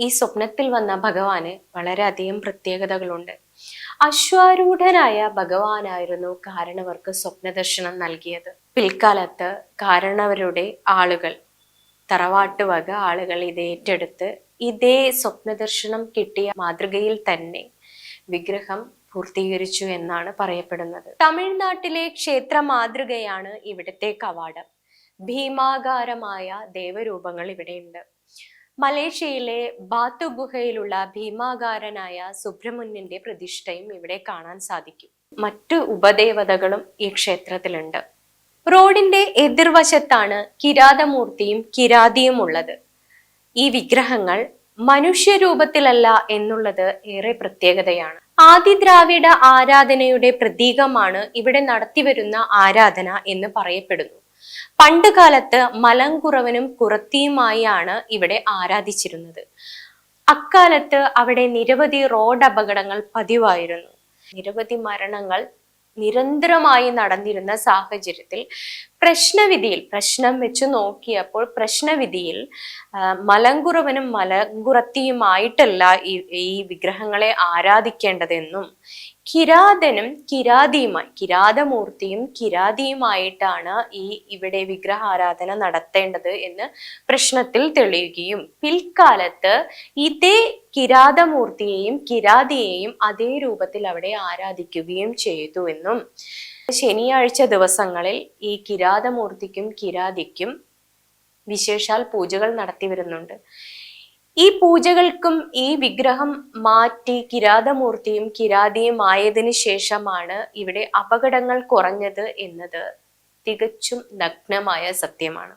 ഈ സ്വപ്നത്തിൽ വന്ന ഭഗവാന് വളരെയധികം പ്രത്യേകതകളുണ്ട്. അശ്വാരൂഢനായ ഭഗവാനായിരുന്നു കാരണവർക്ക് സ്വപ്നദർശനം നൽകിയത്. പിൽക്കാലത്ത് കാരണവരുടെ ആളുകൾ, തറവാട്ട് വക ആളുകൾ ഇത് ഏറ്റെടുത്ത് ഇതേ സ്വപ്നദർശനം കിട്ടിയ മാതൃകയിൽ തന്നെ വിഗ്രഹം പൂർത്തീകരിച്ചു എന്നാണ് പറയപ്പെടുന്നത്. തമിഴ്നാട്ടിലെ ക്ഷേത്ര മാതൃകയാണ് ഇവിടുത്തെ കവാടം. ഭീമാകാരമായ ദേവരൂപങ്ങൾ ഇവിടെയുണ്ട്. മലേഷ്യയിലെ ബാത്തു ഗുഹയിലുള്ള ഭീമാകാരനായ സുബ്രഹ്മണ്യന്റെ പ്രതിഷ്ഠയും ഇവിടെ കാണാൻ സാധിക്കും. മറ്റു ഉപദേവതകളും ഈ ക്ഷേത്രത്തിലുണ്ട്. റോഡിന്റെ എതിർവശത്താണ് കിരാതമൂർത്തിയും കിരാതിയും ഉള്ളത്. ഈ വിഗ്രഹങ്ങൾ മനുഷ്യരൂപത്തിലല്ല എന്നുള്ളത് ഏറെ പ്രത്യേകതയാണ്. ആദിദ്രാവിഡ ആരാധനയുടെ പ്രതീകമാണ് ഇവിടെ നടത്തിവരുന്ന ആരാധന എന്ന് പറയപ്പെടുന്നു. പണ്ട് കാലത്ത് മലങ്കുറവനും കുറത്തിയുമായാണ് ഇവിടെ ആരാധിച്ചിരുന്നത്. അക്കാലത്ത് അവിടെ നിരവധി റോഡ് അപകടങ്ങൾ പതിവായിരുന്നു. നിരവധി മരണങ്ങൾ നിരന്തരമായി നടന്നിരുന്ന സാഹചര്യത്തിൽ പ്രശ്നം വെച്ച് നോക്കിയപ്പോൾ പ്രശ്നവിധിയിൽ മലങ്കുറവനും മലങ്കുറത്തിയുമായിട്ടല്ല ഈ വിഗ്രഹങ്ങളെ ആരാധിക്കേണ്ടതെന്നും കിരാതനും കിരാതമൂർത്തിയും കിരാതിയുമായിട്ടാണ് ഇവിടെ വിഗ്രഹാരാധന നടത്തേണ്ടത് എന്ന് പ്രശ്നത്തിൽ തെളിയുകയും പിൽക്കാലത്ത് ഇതേ കിരാതമൂർത്തിയെയും കിരാതിയെയും അതേ രൂപത്തിൽ അവിടെ ആരാധിക്കുകയും ചെയ്തു എന്നും ശനിയാഴ്ച ദിവസങ്ങളിൽ ഈ കിരാതമൂർത്തിക്കും കിരാതിക്കും വിശേഷാൽ പൂജകൾ നടത്തി വരുന്നുണ്ട്. ഈ പൂജകൾക്കും ഈ വിഗ്രഹം മാറ്റി കിരാതമൂർത്തിയും കിരാതിയും ആയതിനു ശേഷമാണ് ഇവിടെ അപകടങ്ങൾ കുറഞ്ഞത് എന്നത് തികച്ചും നഗ്നമായ സത്യമാണ്.